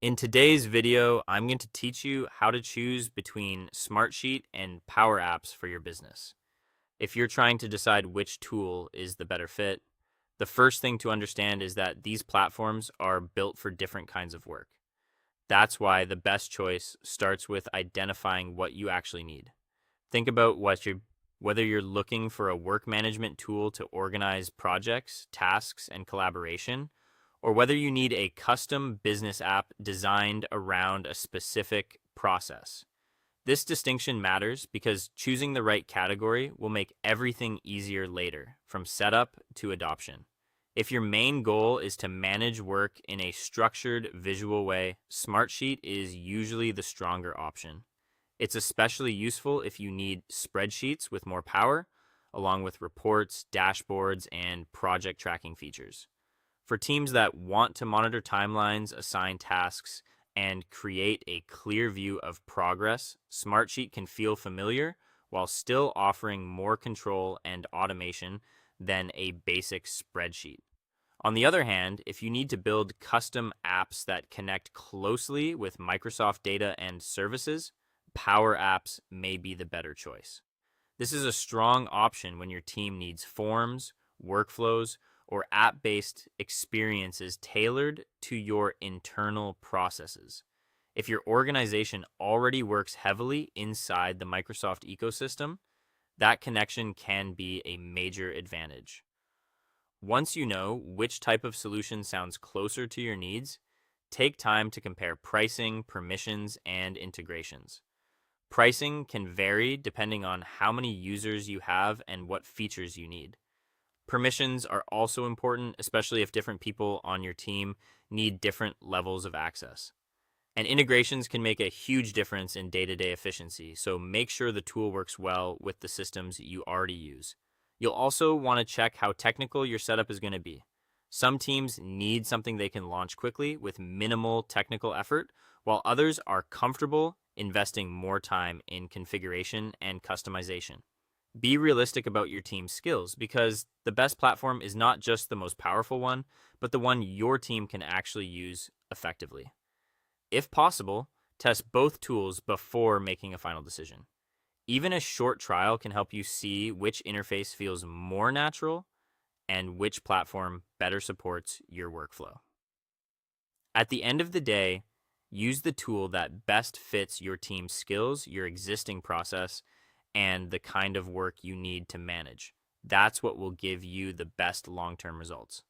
In today's video, I'm going to teach you how to choose between Smartsheet and Power Apps for your business. If you're trying to decide which tool is the better fit, the first thing to understand is that these platforms are built for different kinds of work. That's why the best choice starts with identifying what you actually need. Think about whether you're looking for a work management tool to organize projects, tasks, and collaboration, or whether you need a custom business app designed around a specific process. This distinction matters because choosing the right category will make everything easier later, from setup to adoption. If your main goal is to manage work in a structured, visual way, Smartsheet is usually the stronger option. It's especially useful if you need spreadsheets with more power, along with reports, dashboards, and project tracking features. For teams that want to monitor timelines, assign tasks, and create a clear view of progress, Smartsheet can feel familiar while still offering more control and automation than a basic spreadsheet. On the other hand, if you need to build custom apps that connect closely with Microsoft data and services, Power Apps may be the better choice. This is a strong option when your team needs forms, workflows, or app-based experiences tailored to your internal processes. If your organization already works heavily inside the Microsoft ecosystem, that connection can be a major advantage. Once you know which type of solution sounds closer to your needs, take time to compare pricing, permissions, and integrations. Pricing can vary depending on how many users you have and what features you need. Permissions are also important, especially if different people on your team need different levels of access. And integrations can make a huge difference in day-to-day efficiency, so make sure the tool works well with the systems you already use. You'll also want to check how technical your setup is going to be. Some teams need something they can launch quickly with minimal technical effort, while others are comfortable investing more time in configuration and customization. Be realistic about your team's skills because the best platform is not just the most powerful one, but the one your team can actually use effectively. If possible, test both tools before making a final decision. Even a short trial can help you see which interface feels more natural and which platform better supports your workflow. At the end of the day, use the tool that best fits your team's skills, your existing process, and the kind of work you need to manage. That's what will give you the best long-term results.